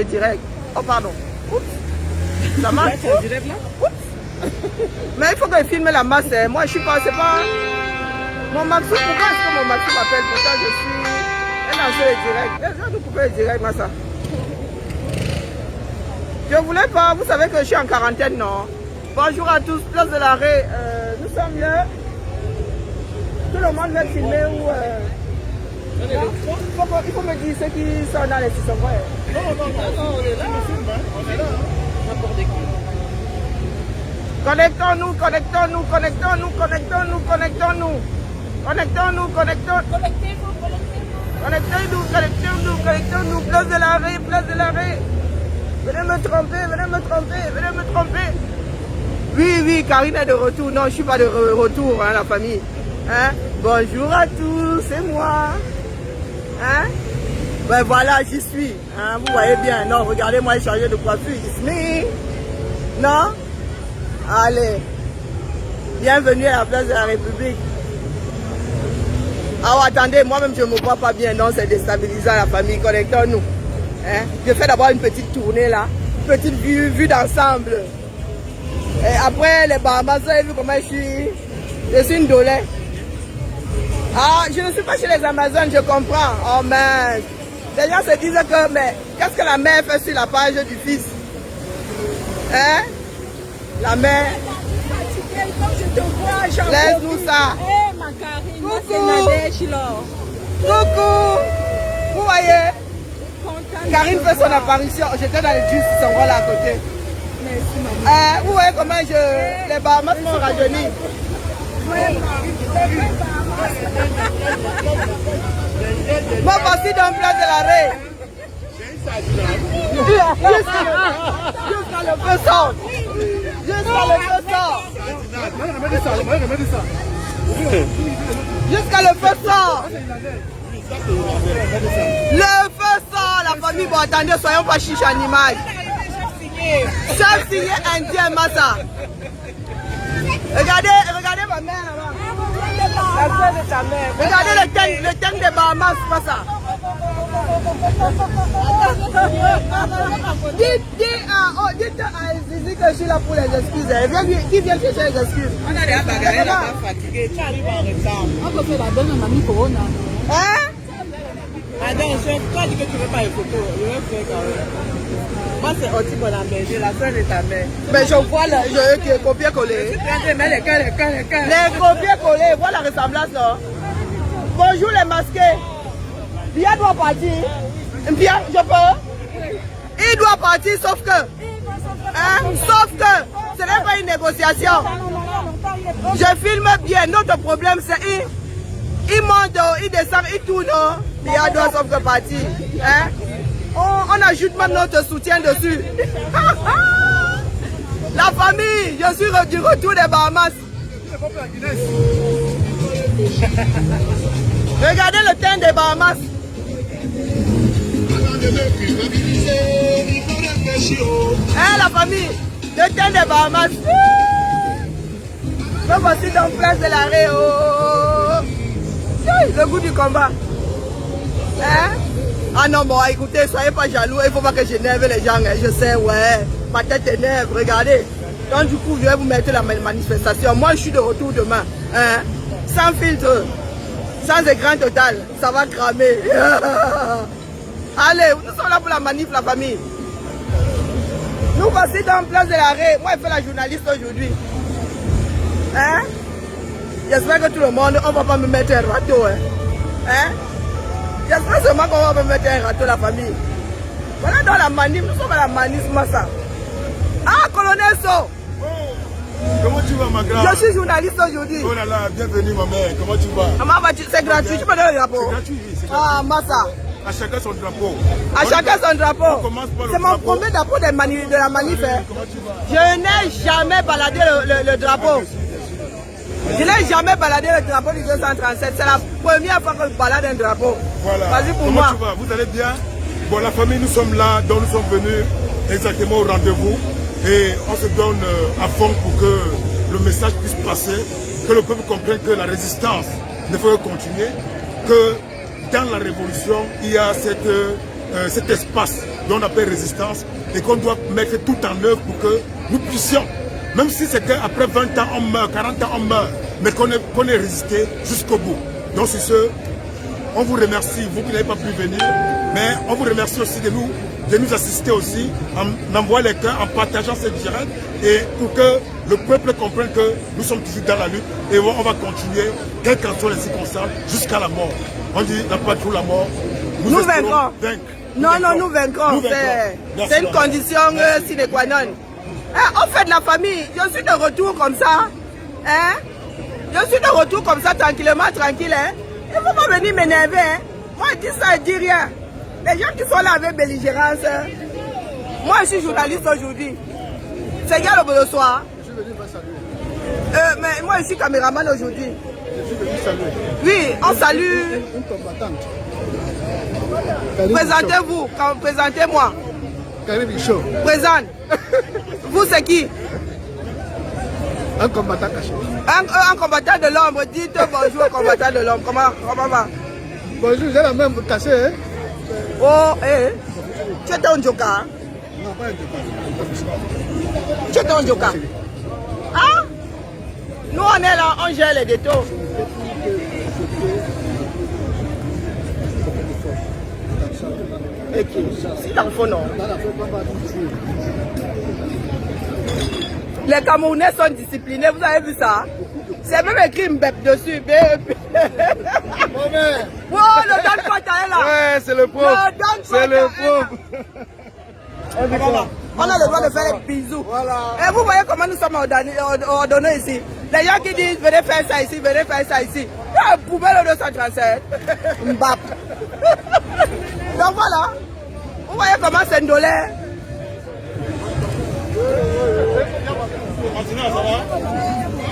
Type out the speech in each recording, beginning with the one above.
Direct. Oh pardon. Oups. Ça marche. Direct là. Oups. Mais il faut que je filme la masse. Moi je suis pas, c'est pas. Mon Maxou, pourquoi est-ce que mon Maxou m'appelle? Pourtant je suis un lanceur direct. Je vais nous couper le direct, Massa. Je voulais pas, vous savez que je suis en quarantaine, non? Bonjour à tous, place de l'arrêt. Nous sommes là. Tout le monde veut filmer ou. Il faut me dire ceux qui sont dans les 600 voix. Non, on est là, on est là. N'importe qui. Connectons-nous, connectons-nous, connectons-nous, connectons-nous, connectons-nous. Connectons-nous, connectons-nous. Connectez-nous, connectez-nous, connectez-nous. Place de l'arrêt, place de l'arrêt. Venez me tromper, venez me tromper, venez me tromper. Oui, oui, Karine est de retour. Non, je ne suis pas de retour, hein, la famille. Hein? Bonjour à tous, c'est moi. Hein? Ben voilà, j'y suis. Hein? Vous voyez bien. Non, regardez, moi, j'ai changé de coiffure. It's me. Non? Allez. Bienvenue à la place de la République. Ah, oh, attendez, moi-même, je ne me vois pas bien. Non, c'est déstabilisant, la famille. Connectons-nous. Hein? Je fais d'abord une petite tournée là. Petite vue d'ensemble. Et après, les Bahamas, vous avez vu comment je suis? Je suis une dolée. Ah, je ne suis pas chez les Amazones, je comprends. Oh mince. Les gens se disent que, mais qu'est-ce que la mère fait sur la page du fils? Hein? La mère. Laisse-nous ça. Hé, ma Karine, moi c'est Coucou. Nadège là. Coucou. Vous voyez? Karine fait son apparition. J'étais dans le jus, son rôle à côté. Merci, maman. Vous voyez comment les Bahamas m'ont rajeuni. Moi, voici dans place de l'arrêt. Jusqu'à le feu sort. Jusqu'à le feu sort. Jusqu'à le feu sort. Le feu sort, la famille. Bon, attendez, soyons pas chiche animal. Chef signé indien, Massa. Regardez ma mère là-bas. La soeur de ta mère. Regardez le thème des Bahamas, Massa. Dites à Zizi que je suis là pour les excuses. Qui vient chercher les excuses? On a déjà bagarré, on va fatiguer. Tu arrives en retard. On peut faire la donne à mamie Corona. Hein? Attends, toi dis que tu veux pas les photos. Je vais faire quand même. Moi c'est Oti Bonamberger, la soeur de ta mère. Mais je vois le copier-coller. Mais les cœurs. Les copier-coller, voilà la ressemblance là. Bonjour les masqués. Bien doit partir. Bien, je peux. Il doit partir sauf que. Hein? Sauf que ce n'est pas une négociation. Je filme bien. Notre problème c'est il monte, il descend, il tourne. Bien doit sauf que partir. Hein? On ajoute même notre soutien dessus. La famille, je suis du retour des Bahamas. Regardez le teint des Bahamas. Hein, la famille, le teint des Bahamas. Me voici dans place de l'arrêt. Oh. Le goût du combat. Hein? Ah non, bon, écoutez, soyez pas jaloux, il faut pas que j'énerve les gens, hein. Je sais, ouais, ma tête énerve, regardez. Donc du coup, je vais vous mettre la manifestation. Moi, je suis de retour demain, hein. Sans filtre, sans écran total, ça va cramer. Allez, nous sommes là pour la manif, la famille. Nous voici dans place de l'arrêt. Moi, je fais la journaliste aujourd'hui. Hein? J'espère que tout le monde, on va pas me mettre un râteau, hein. Hein? J'espère seulement qu'on va me mettre un râteau, la famille. Voilà dans la manif, nous sommes à la manif, Massa. Ah, colonel So! Comment tu vas, ma grande? Je suis journaliste aujourd'hui. Oh là là, bienvenue, ma mère. Comment tu vas? C'est gratuit, tu peux donner le drapeau? C'est gratuit, oui, c'est gratuit. Ah, Massa. À chacun son drapeau. À chacun son drapeau. On commence par le C'est mon drapeau. premier drapeau de la manif. Hein. Comment tu vas? Je n'ai jamais baladé le drapeau. Je n'ai jamais baladé le drapeau du 237. C'est la première fois que je balade un drapeau. Voilà. Vas-y pour Comment moi. tu vas? Vous allez bien? Bon, la famille, nous sommes là, donc nous sommes venus exactement au rendez-vous. Et on se donne à fond pour que le message puisse passer, que le peuple comprenne que la résistance ne faut continuer, que dans la révolution, il y a cette cet espace dont on appelle résistance et qu'on doit mettre tout en œuvre pour que nous puissions, même si c'est qu'après 20 ans on meurt, 40 ans on meurt, mais qu'on ait résisté jusqu'au bout. Donc c'est ce, on vous remercie, vous qui n'avez pas pu venir, mais on vous remercie aussi de nous assister aussi, en envoyant les cœurs, en partageant cette direct, et pour que le peuple comprenne que nous sommes toujours dans la lutte, et on va continuer, quelles qu'en soient les circonstances, jusqu'à la mort. On dit, n'a pas toujours la mort. Nous vaincrons. Nous vaincrons. C'est une condition sine qua non. On fait de la famille. Je suis de retour comme ça. Hein? Je suis de retour comme ça, tranquillement, tranquille. Hein? Il ne faut pas venir m'énerver. Hein? Moi, je dis ça, je dis rien. Les gens qui sont là avec belligérance. Hein? Moi, je suis journaliste aujourd'hui. C'est égal au soir. Je suis venu saluer. Mais moi, je suis caméraman aujourd'hui. Je suis venu saluer. Oui, on salue. Une combattante. Présentez-vous, présentez-moi. Karim Bichot. Présente. Vous, c'est qui? Un combattant caché. Un combattant de l'ombre. Dites bonjour, combattant de l'ombre. Comment va? Bonjour, j'ai la même cachée. Hein? Oh, tu étais un joker? Non, pas un joker. Tu étais un joker? Ah? Nous, on est là, on gère les détours. Si l'enfant non. Les Camerounais sont disciplinés, vous avez vu ça? C'est même écrit Mbep dessus. Oh, le Don Fata est là. Ouais, c'est le pauvre. C'est le pauvre. On a le droit de faire des bisous. Voilà. Et vous voyez comment nous sommes ordonnés ici. Les gens qui disent venez faire ça ici, venez faire ça ici. Il y a un poubelle au 237. Mbap. Donc voilà. Vous voyez comment c'est ndolé.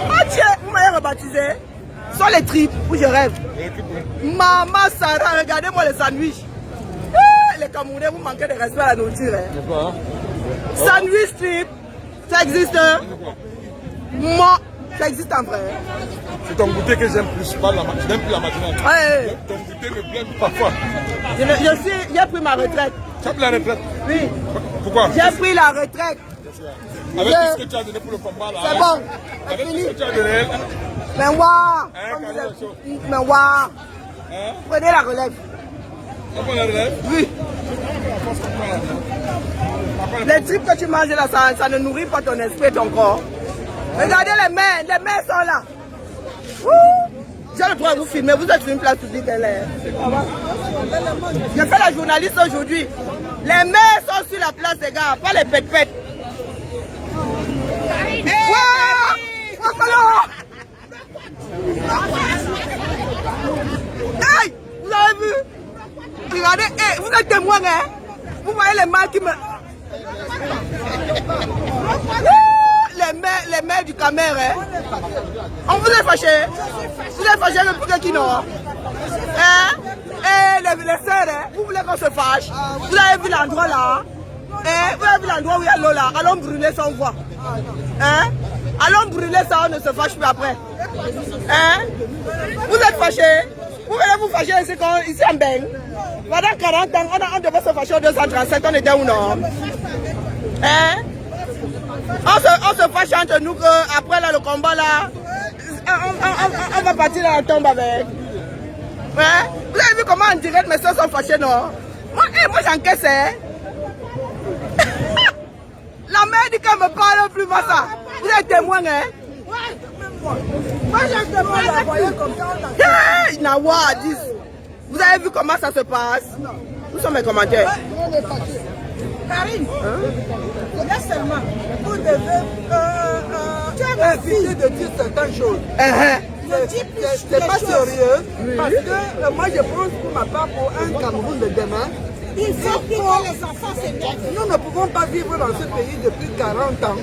Mathieu, vous m'avez rebaptisé. Ce sont les tripes où je rêve. Maman Sarah, regardez-moi les sandwichs. Les Camerounais, vous manquez de respect à la nourriture. Hein? Sandwich trip, ça existe. Moi, ça existe en vrai. C'est ton goûter que j'aime plus, pas la matinée. J'aime plus la matinée. Ouais. Ton goûter me plaît parfois. J'ai pris ma retraite. Tu as pris la retraite? Oui. Pourquoi? J'ai pris la retraite. Avec tout ce que tu as donné pour le combat là. C'est bon. Avec tout ce que tu as donné. Mais waouh. Mais waouh. Prenez la relève. On prend la relève? Oui. Les trucs que tu manges là, ça ne nourrit pas ton esprit et ton corps. Regardez les mains sont là. J'ai le droit de vous filmer, vous êtes sur une place publique. Je fais la journaliste aujourd'hui. Les mains sont sur la place des gars, pas les pètes-pètes. Hey, vous avez vu? Regardez, vous êtes témoin, hein? Vous voyez les mains qui me... Les mains du caméra, hein? On vous est fâché? Vous êtes fâché avec pour qui non? Hein? Et les sœurs, hein? Vous voulez qu'on se fâche? Vous avez vu l'endroit là? Hein? Vous avez vu l'endroit où il y a l'eau là? Allons brûler sans voix. Hein? Allons brûler ça, on ne se fâche plus après. Hein? Vous êtes fâché? Vous voulez vous fâcher ici en Beng? Pendant 40 ans, on devait se fâcher au 237, on était où non? Hein? On se fâche entre nous qu'après là, le combat là, on va partir dans la tombe avec. Hein? Vous avez vu comment en direct mes soeurs sont fâchées, non? Moi j'encaisse. Hein? La mère dit qu'elle me parle plus pas ça. Vous êtes témoin, hein? Moi j'ai témoin, la voyez comme ça. Hey, Nawa, 10. Vous avez vu comment ça se passe? Où sont mes commentaires? Karine, regarde seulement, vous devez refusé de dire certaines choses. C'est pas sérieux, parce que moi je pense pour ma part pour un Cameroun de demain, il faut que les enfants s'énervent. Nous ne pouvons pas vivre dans ce pays depuis 40 ans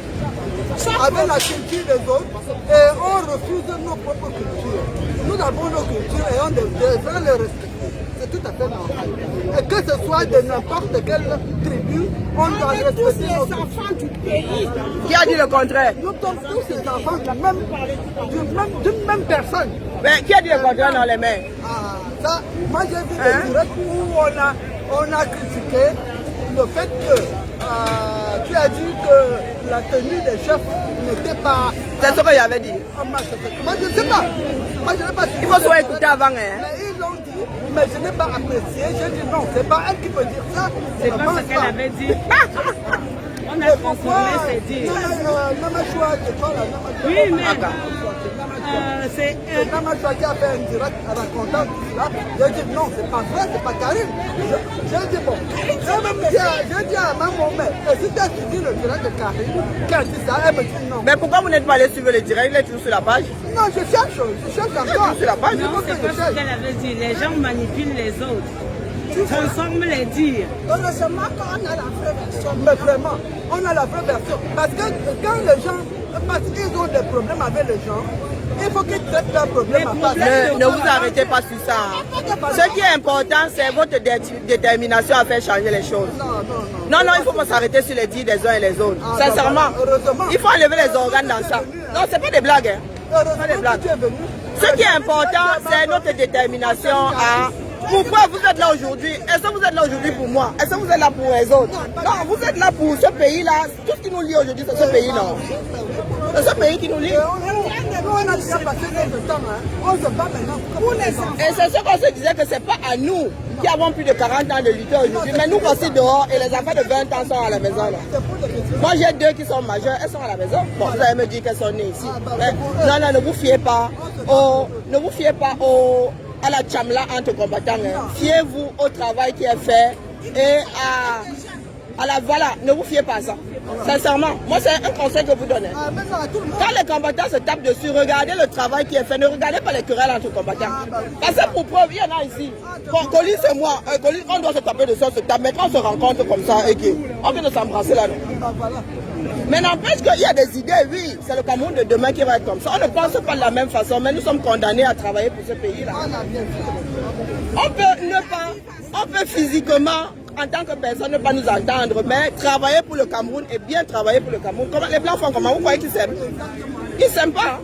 avec la culture des autres et on refuse nos propres cultures. Nous avons nos cultures et on devrait les respecter. C'est tout à fait normal. Et que ce soit de n'importe quelle tribu, on doit respecter les enfants du pays. Qui a dit le contraire? Nous sommes tous les enfants d'une même personne. Mais qui a dit le contraire dans les mains? Ah, ça, moi j'ai vu des directs où on a critiqué le fait que tu as dit que la tenue des chefs n'était pas... C'est ce que j'avais dit. Moi, je ne sais pas. Moi, je n'ai pas... Il faut soit écouter avant. Hein. Mais ils l'ont dit, mais je n'ai pas apprécié. J'ai dit non, c'est pas elle qui peut dire ça. C'est pas ce qu'elle avait dit. On a transformé ses dires. Oui, mais c'est Namachoua qui a fait un direct racontant tout cela. J'ai dit non, c'est pas vrai, c'est pas Karine. J'ai dit bon. J'ai dit à maman, mais si tu as suivi le direct de Karine, qui a dit ça, elle me dit non. Mais pourquoi vous n'êtes pas allé suivre le direct? Il est toujours sur la page. Non, je cherche encore. Sur la page. non, c'est pas ce qu'elle avait dit. Les gens manipulent les autres. Transforme les dires. Heureusement qu'on a la vraie version. Mais vraiment, on a la vraie version. Parce que quand les gens, parce qu'ils ont des problèmes avec les gens, il faut qu'ils traitent leurs problèmes à part. Ne vous arrêtez pas sur ça. Ce qui est important, c'est votre détermination à faire changer les choses. Non, il faut pas s'arrêter sur les dires des uns et les autres. Sincèrement, il faut enlever les organes dans ça. Non, c'est pas des blagues. Hein. Pas des blagues. Ce qui est important, c'est notre détermination à... Pourquoi vous êtes là aujourd'hui? Est-ce que vous êtes là aujourd'hui pour moi? Est-ce que vous êtes là pour les autres? Non, vous êtes là pour ce pays-là. Tout ce qui nous lie aujourd'hui, c'est ce pays-là. C'est ce pays qui nous lie. On a déjà passé notre temps. On se bat maintenant pour les enfants. Et c'est ce qu'on se disait que c'est pas à nous qui avons plus de 40 ans de lutter aujourd'hui. Mais nous aussi dehors et les enfants de 20 ans sont à la maison. Là. Moi j'ai 2 qui sont majeures, elles sont à la maison. Bon, vous allez me dire qu'elles sont nées ici. Non, ne vous fiez pas. Ne vous fiez pas à la chamla entre combattants. Hein. Fiez-vous au travail qui est fait et à la voilà, ne vous fiez pas à ça. Sincèrement, moi c'est un conseil que vous donnez. Quand les combattants se tapent dessus, regardez le travail qui est fait, ne regardez pas les querelles entre combattants. Parce que pour preuve, il y en a ici. Bon, Colis c'est moi, Colis, on doit se taper dessus, on se tape, mais quand on se rencontre comme ça, et on vient de s'embrasser là. Mais n'empêche qu'il y a des idées, oui, c'est le Cameroun de demain qui va être comme ça. On ne pense pas de la même façon, mais nous sommes condamnés à travailler pour ce pays-là. On peut physiquement, en tant que personne, ne pas nous entendre, mais travailler pour le Cameroun et bien travailler pour le Cameroun. Comment les Blancs font comment? Vous croyez qu'ils s'aiment? Ils ne s'aiment pas.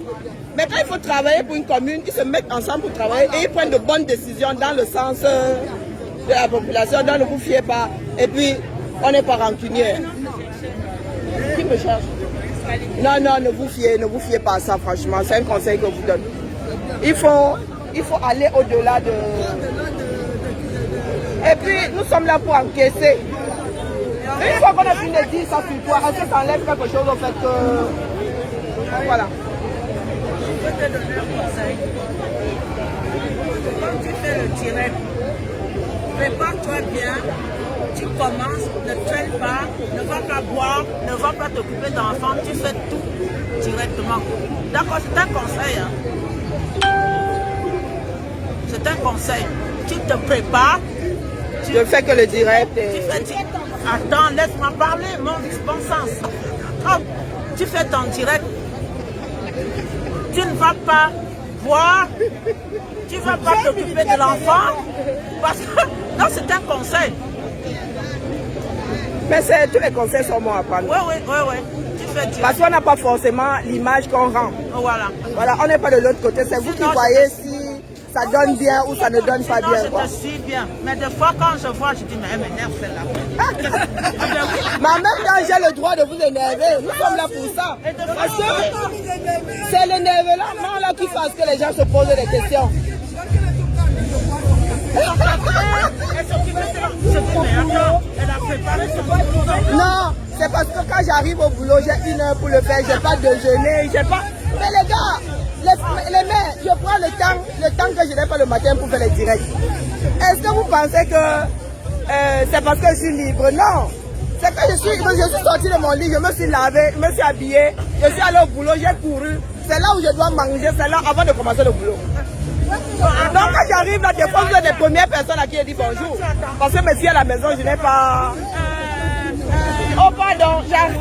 Mais quand il faut travailler pour une commune, ils se mettent ensemble pour travailler et ils prennent de bonnes décisions dans le sens de la population, donc ne vous fiez pas. Et puis, on n'est pas rancunier. Qui me cherche? Non, ne vous fiez pas à ça, franchement. C'est un conseil que je vous donne. Il faut aller au-delà de... Et puis, nous sommes là pour encaisser. Une fois qu'on a fini de dire ça sur toi, est-ce que ça enlève quelque chose au fait que... Voilà. Je peux te donner un conseil. Quand tu fais le direct, prépare-toi bien. Tu commences, ne traîne pas, ne va pas boire, ne va pas t'occuper d'enfants, tu fais tout directement. D'accord, c'est un conseil. Hein. C'est un conseil. Tu te prépares. Je fais que le direct. Attends, laisse-moi parler, mon bon sens. Hop, tu fais ton direct. Tu ne vas pas boire, tu ne vas pas t'occuper de l'enfant. Parce que, non, c'est un conseil. Mais tous les conseils sont bons à prendre. Oui. Tu fais direct. Parce qu'on n'a pas forcément l'image qu'on rend. Voilà, on n'est pas de l'autre côté. C'est vous qui voyez si ça donne bien ou ça ne donne pas bien. Je te suis bien. Mais des fois, quand je vois, je dis, mais elle m'énerve celle-là. Mais même quand j'ai le droit de vous énerver, nous sommes là pour ça. Parce que c'est l'énervement là qui fait que les gens se posent des questions. Non, c'est parce que quand j'arrive au boulot, j'ai 1 heure pour le faire, j'ai pas déjeuner, j'ai pas... Mais les gars, les mères, je prends le temps que je n'ai pas le matin pour faire les directs. Est-ce que vous pensez que c'est parce que je suis libre? Non. C'est que je suis sorti de mon lit, je me suis lavé, je me suis habillé, je suis allé au boulot, j'ai couru. C'est là où je dois manger, c'est là avant de commencer le boulot. Donc quand j'arrive là, des fois, vous êtes les premières personnes à qui je dis bonjour. Parce que monsieur à la maison, je n'ai pas... Oh pardon, j'arrive.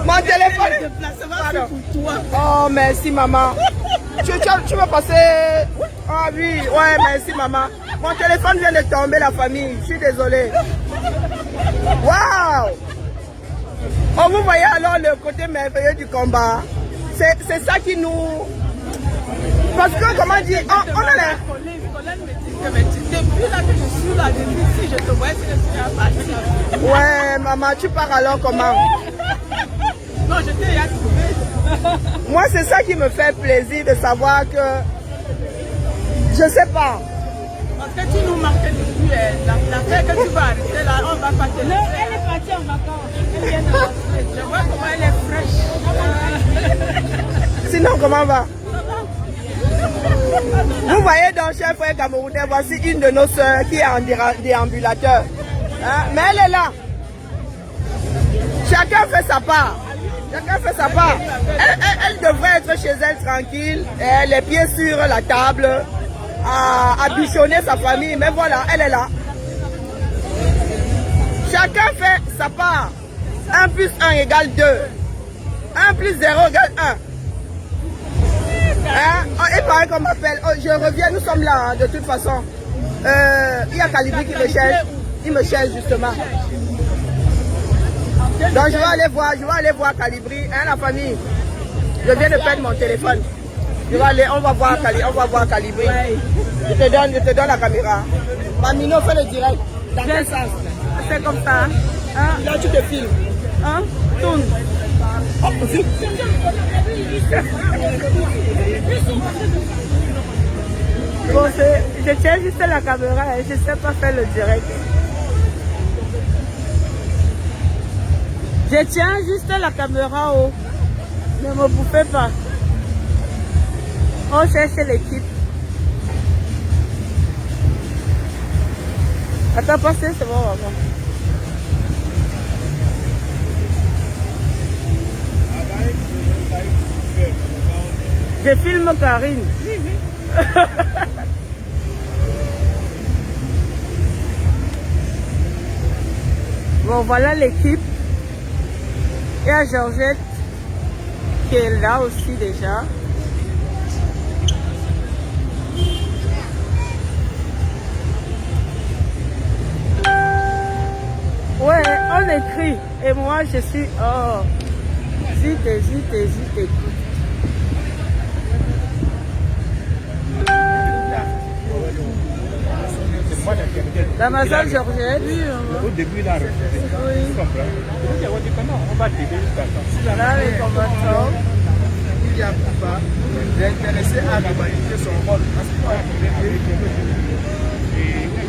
Mon téléphone. Oh merci maman. Tu veux passer... Ah oui, ouais merci maman. Mon téléphone vient de tomber la famille, je suis désolé. Waouh! Oh, vous voyez alors le côté merveilleux du combat. C'est ça qui nous... Parce que, comment dire, on a l'air. Colin me dit que mais depuis là que je suis là, depuis si je te vois, c'est que tu as parti. Ouais, maman, tu pars alors comment? Non, je t'ai déjà trouvé. Moi, c'est ça qui me fait plaisir de savoir que, je sais pas. Parce que tu nous marquais depuis l'affaire que tu vas arrêter là, on va pas te laisser. Non, elle est partie en vacances. Elle vient de rentrer. Je vois comment elle est fraîche. Sinon, comment va? Vous voyez donc, chers frères camerounais, voici une de nos soeurs qui est en déambulateur. Hein? Mais elle est là. Chacun fait sa part. Chacun fait sa part. Elle devrait être chez elle tranquille, les pieds sur la table, à bichonner sa famille. Mais voilà, elle est là. Chacun fait sa part. 1 plus 1 égale 2. 1 plus 0 égale 1. Hein? Et pareil qu'on m'appelle, je reviens, nous sommes là, hein, de toute façon. Il y a Calibri qui me cherche. Il me cherche justement. Donc je vais aller voir Calibri, hein, la famille. Je viens de perdre mon téléphone. On va voir Calibri. Je te donne la caméra. Mamino, fais le direct. Dans quel sens? C'est comme ça. Hein? Là tu te filmes. Hein? Tourne. Oh, vite. Bon, je tiens juste la caméra et je ne sais pas faire le direct. Je tiens juste la caméra haut. Ne me bouffez pas. On cherche l'équipe. Attends, passez, c'est bon, maman. Je filme Karine. Bon, voilà l'équipe. Il y a Georgette qui est là aussi déjà. Ouais, on écrit. Et moi, je suis... Oh, zut, écoute. La massage Georgette. Oui, au début, il a refusé. Oui. On va t'aider jusqu'à ça. Là, les combattants. Il y a pas d'intéressé à globaliser son rôle. Parce qu'il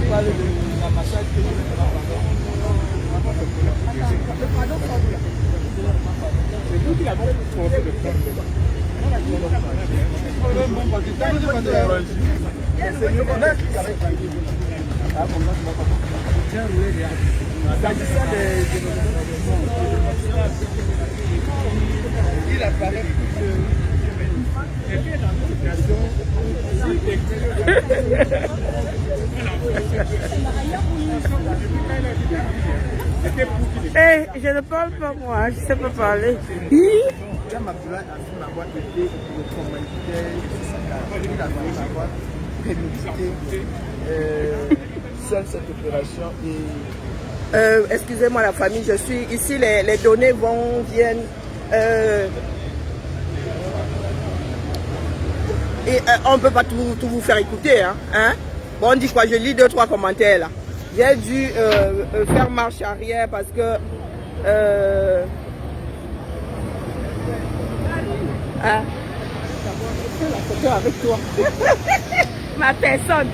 va la massage que c'est nous qui l'avons trouvé le problème. Il apparaît Hey, je ne parle pas moi, je ne sais pas parler. seule cette opération Excusez-moi la famille, je suis ici, les données viennent. Et on ne peut pas tout vous faire écouter. Hein? Bon, on dit quoi? Je lis 2-3 commentaires là. J'ai dû faire marche arrière parce que hein? Je fais la photo avec toi. Ma personne.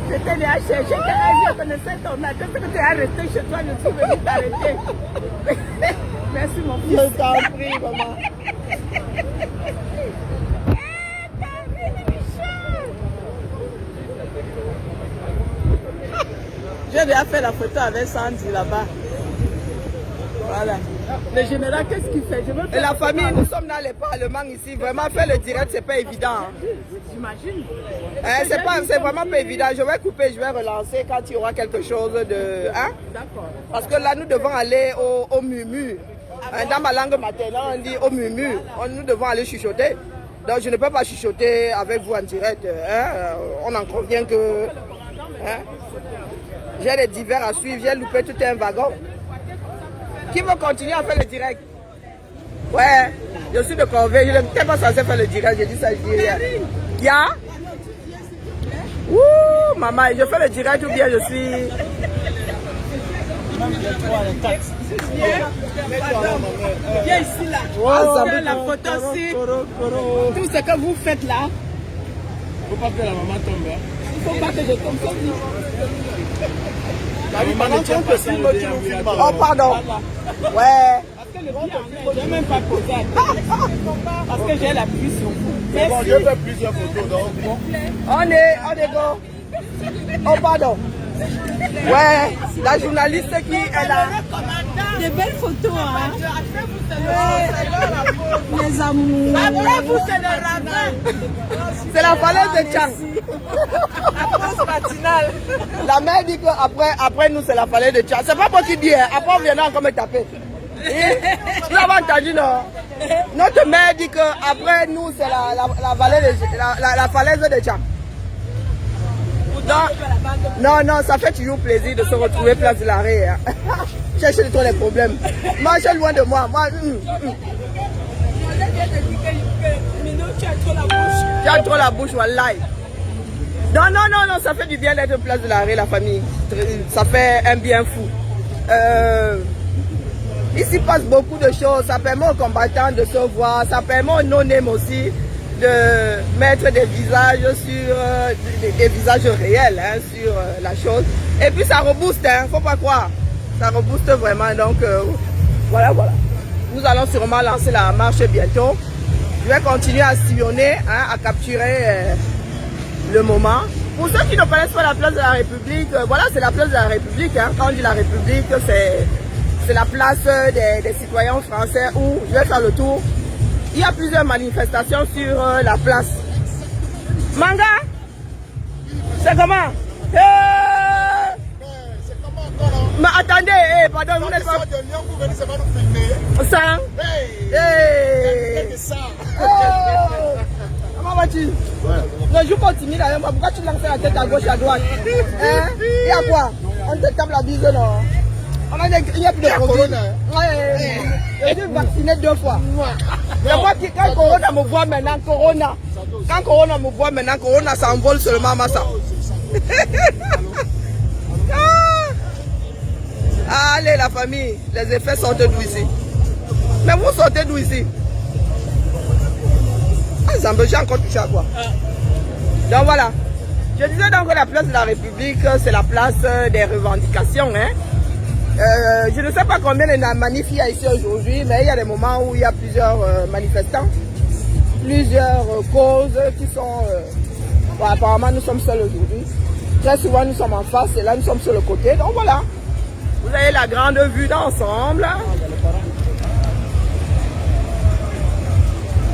J'étais déjà chercher, je connaissais ton âge. Quand tu es resté chez toi, je suis venue t'arrêter. Merci mon fils. Je t'en prie, maman. J'ai déjà fait la photo avec Sandy là-bas. Voilà. Le général, qu'est-ce qu'il fait? Et la famille, nous sommes dans les parlements ici. Vraiment, faire le direct, c'est pas évident. J'imagine. C'est vraiment pas évident. Je vais couper, je vais relancer quand il y aura quelque chose de... Hein? D'accord. Parce que là, nous devons aller au murmure. Dans ma langue maternelle, on dit au murmure. Nous devons aller chuchoter. Donc, je ne peux pas chuchoter avec vous en direct. Hein? On en convient que... Hein? J'ai des divers à suivre. J'ai loupé tout un wagon Qui veut continuer à faire le direct? Ouais, je suis de Corvée, je n'étais pas censé faire le direct, j'ai dit ça, je dis rien. Ya? Ouh, maman, je fais le direct ou bien je suis... Viens ici là. La photo c'est tout ce que vous faites là. Il ne faut pas que la maman tombe. Il ne faut pas que je tombe sur vous. Oh pardon. Ouais. Je n'ai même pas posé à terre. Parce que j'ai la pluie sur vous. Bon, je fais plusieurs photos. Donc. On est go. Oh pardon. Ouais, la journaliste qui est là. Des belles photos, hein. Les amours. Après vous, c'est le ravin. C'est la falaise de Tchang. La pause matinale. La mère dit qu'après nous, c'est la falaise de Tchang. C'est pas moi qui dis, hein. Après on viendra encore me taper. Vous avez entendu, non? Notre mère dit qu'après nous, c'est la falaise de Tchang. Non, ça fait toujours plaisir de se retrouver place de l'arrêt. Hein. Cherchez tous les problèmes. Marchez loin de moi. Tu as trop la bouche, wallahi. Non, ça fait du bien d'être place de l'arrêt, la famille. Ça fait un bien fou. Ici passe beaucoup de choses. Ça permet aux combattants de se voir. Ça permet aux non-name aussi de mettre des visages sur des visages réels, hein, sur la chose. Et puis ça rebooste, hein, faut pas croire. Ça rebooste vraiment, donc voilà. Nous allons sûrement lancer la marche bientôt. Je vais continuer à sillonner, hein, à capturer le moment. Pour ceux qui ne connaissent pas la place de la République, voilà, c'est la place de la République. Hein. Quand on dit la République, c'est la place des citoyens français où je vais faire le tour. Il y a plusieurs manifestations sur la place. Manga, c'est comment? C'est comment encore? Mais attendez, pardon, vous n'êtes pas... Vous venez seulement nous filmer. Ça? Comment vas-tu? Non, je continue d'ailleurs. Pourquoi tu lances la tête à gauche, à droite? Hein? Il y a quoi? On te tape la bise, non? Il n'y a plus de corona. Je suis vacciné 2 fois. Quand Corona me voit maintenant, Corona s'envole seulement, Massa. Allez, la famille, les effets sortent d'où ici? Mais vous sortez d'où ici? J'ai encore touché à quoi? Donc voilà. Je disais donc que la place de la République, c'est la place des revendications. Hein? Je ne sais pas combien de manifs il y a ici aujourd'hui, mais il y a des moments où il y a plusieurs manifestants, plusieurs causes qui sont... bon, apparemment, nous sommes seuls aujourd'hui. Très souvent, nous sommes en face et là, nous sommes sur le côté. Donc voilà, vous avez la grande vue d'ensemble.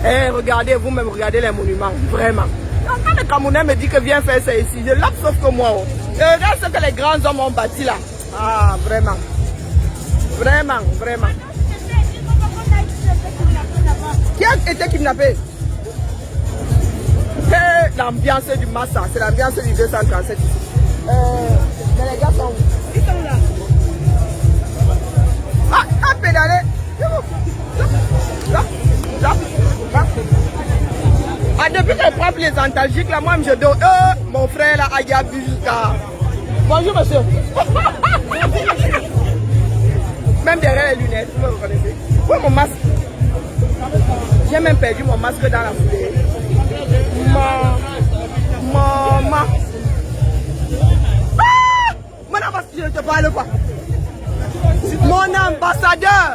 Et regardez, vous-même, regardez les monuments, vraiment. Quand le Camerounais me dit que viens faire ça ici, je l'appe sauf que moi. Oh. Et regarde ce que les grands hommes ont bâti là. Ah, vraiment. Vraiment. Qui a été kidnappé? L'ambiance du Massa, c'est l'ambiance du 237 ici. Mais les gars sont où? Ils sont là. Ah, pédaler. Là. Ah, depuis que je prends les antalgiques, là, moi, je donne. Mon frère, là, il a bu jusqu'à... Bonjour, monsieur. Même derrière les lunettes, vous me reconnaissez. Où est mon masque? J'ai même perdu mon masque dans la foulée. Maman. Mon ambassadeur, je ne te parle pas. Mon ambassadeur.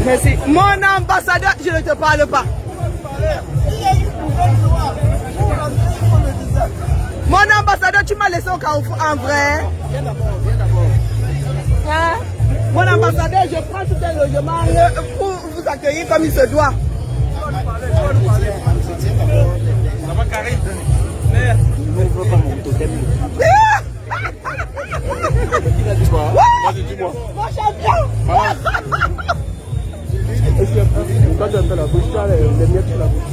Merci. Mon ambassadeur, je ne te parle pas. Mon ambassadeur, tu m'as laissé au Carrefour en vrai. Viens d'abord. Hein? Mon ambassadeur, je prends tout un logement pour vous accueillir comme il se doit. Ça va carré. Ne veux pas mon totem. Dis-moi. Mon champion. Quand tu entends la bouche, tu as les miettes sur la bouche.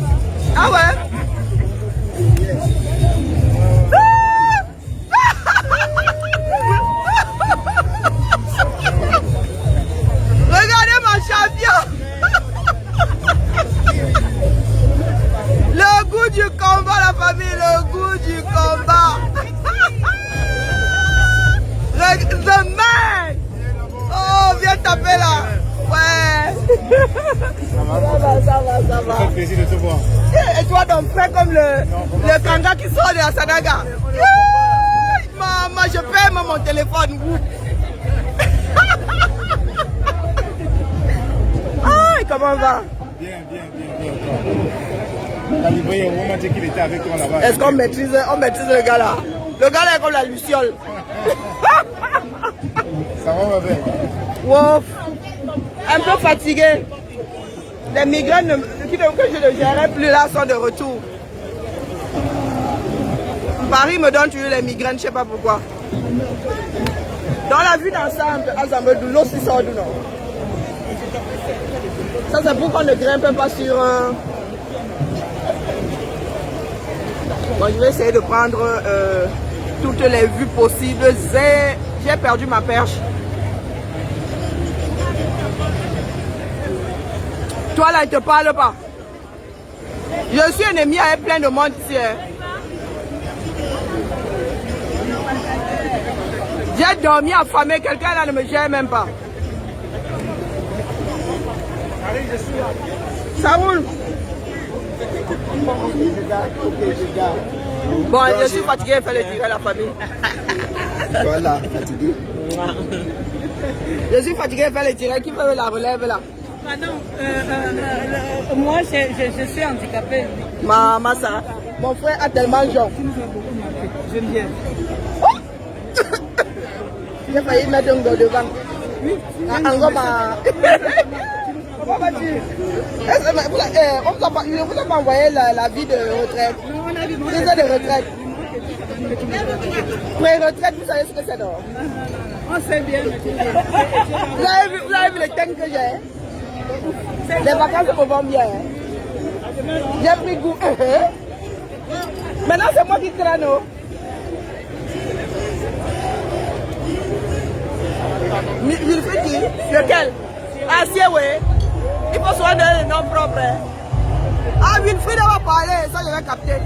Ah ouais? famille, le goût du combat. The man. Oh, viens taper là. Ouais. Ça va. Ça fait plaisir de te voir. Et toi, ton frère, comme le kanga qui sort de la Sanaga. Maman, je perds mon téléphone. Ah, comment on va? Bien. T'as livré au moment qu'il était avec toi là-bas. Est-ce qu'on maîtrise le gars là? Le gars là est comme la luciole. Ça va, ma belle? Wow. Un peu fatigué. Les migraines que je ne gérais plus là sont de retour. Paris me donne toujours les migraines, je ne sais pas pourquoi. Dans la vue d'ensemble, l'eau si sort du nord. Ça c'est pour qu'on ne grimpe pas sur... Bon, je vais essayer de prendre toutes les vues possibles. J'ai perdu ma perche. Toi là, il ne te parle pas. Je suis ennemi avec plein de monde ici. Hein. J'ai dormi affamé, quelqu'un là ne me gère même pas. Ça roule. Bon, je suis fatigué, il fallait tirer la famille. Voilà, fatigué. Je suis fatigué, il fallait tirer. Qui peut la relève là? Pardon, moi je suis handicapée. Maman, ça. Mon frère a tellement de gens. Je viens. J'ai failli mettre un gars devant. Oui. Comment vas-tu? On ne vous a pas envoyé la vie de retraite. Prise de retraite. Pré-retraite, vous savez ce que c'est, non? On sait bien. Vous avez vu le thème que j'ai? Les vacances me vont bien. J'ai pris goût. Maintenant, c'est moi qui traîne. Wilfried qui? Lequel? Ah, si, oui. Il faut soigner les noms propres. Ah, Wilfried va parler, ça je vais capter.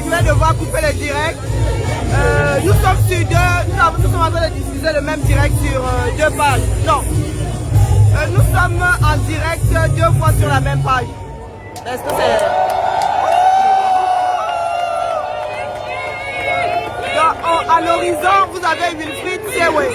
je vais devoir couper le direct. Nous sommes sur nous sommes en train de diffuser le même direct sur deux pages. Non. Nous sommes en direct deux fois sur la même page. Est-ce que c'est... À l'horizon, vous avez Wilfried Siewe.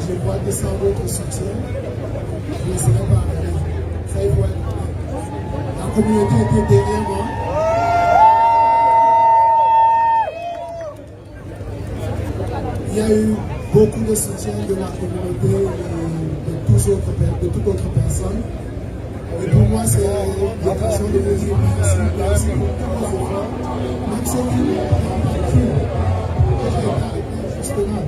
Je vois descendre votre soutien. Je ne serai pas arrivé. Ça, il faut être clair. La communauté était derrière moi. Il y a eu beaucoup de soutien de la communauté et de toute autre personne. Et pour moi, c'est l'occasion de vous dire merci pour tous vos efforts. Même ceux qui n'ont pas cru que j'ai été justement.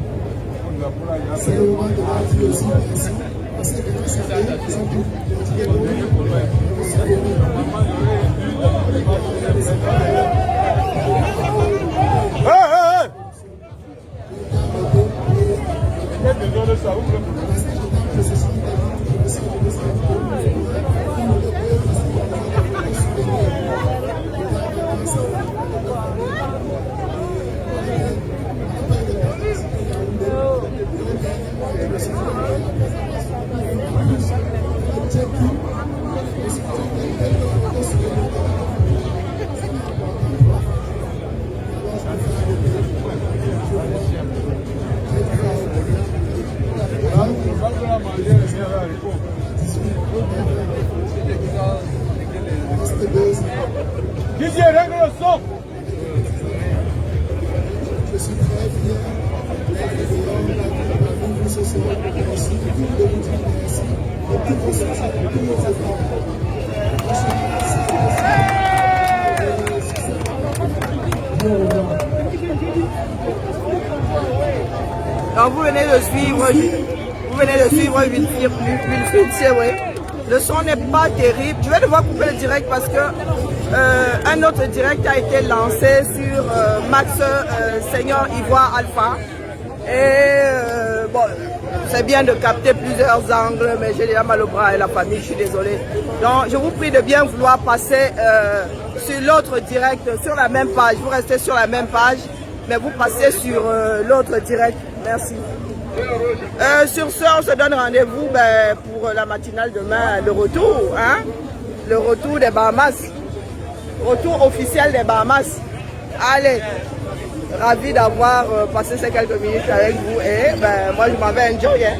C'est le moment de leur dire aussi merci. Parce que grâce à eux, ils ont pu continuer pour nous. Didier, règle le son. Je suis très fier d'être avec vous ce soir. Je suis de vous dire merci pour tous vos soutiens, tous vos efforts. Alors vous venez de suivre Wilfried Siewe. Le son n'est pas terrible. Je vais devoir couper le direct parce que un autre direct a été lancé sur Max Seigneur Ivoire Alpha. Et bon, c'est bien de capter plusieurs angles, mais j'ai déjà mal au bras et la famille, je suis désolée. Donc je vous prie de bien vouloir passer sur l'autre direct, sur la même page. Vous restez sur la même page, mais vous passez sur l'autre direct. Merci. Sur ce, on se donne rendez-vous pour la matinale demain, le retour, hein? Le retour des Bahamas. Retour officiel des Bahamas. Allez, ravi d'avoir passé ces quelques minutes avec vous et moi je m'avais enjoy. Hein?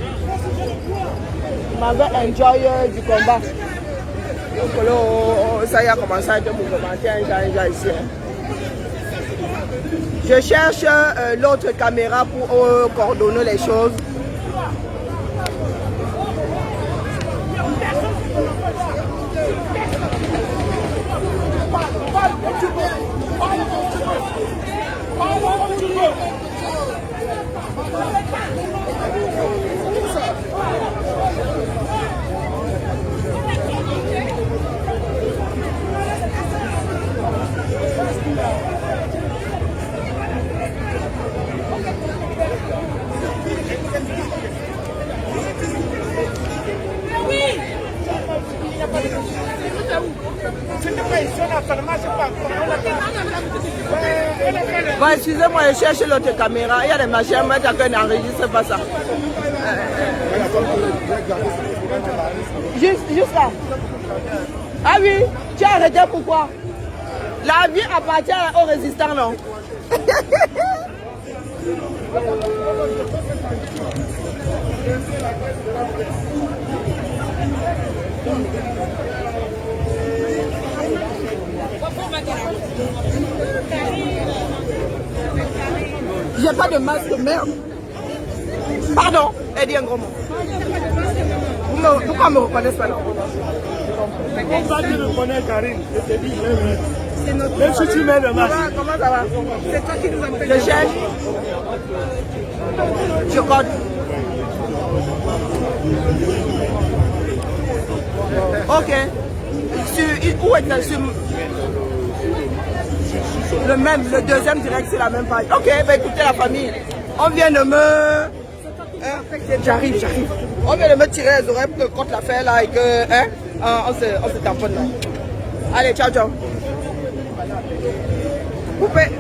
Je m'avais enjoy du combat. Donc ça y a commencé à être pour commenter ici. Hein? Je cherche l'autre caméra pour coordonner les choses. Bon, excusez-moi, je cherche l'autre caméra. Il y a des machines, mais tu n'enregistres pas ça. Juste là. Ah oui, tu as arrêté pourquoi? La vie appartient aux résistants, non? J'ai pas de masque, merde. Pardon, elle dit un gros mot. Pourquoi on me reconnaît pas là? Pourquoi tu reconnais Karine? Je te dis, C'est notre... Même si tu mets le masque. Comment ça va? C'est toi qui nous empêches. Je cherche. Je code. Ok. Où est-elle? Le même, le deuxième direct, c'est la même page. Ok, bah écoutez la famille. On vient de me... J'arrive. On vient de me tirer les oreilles pour que quand l'affaire là et que... on se tamponne là. Allez, ciao. Coupez.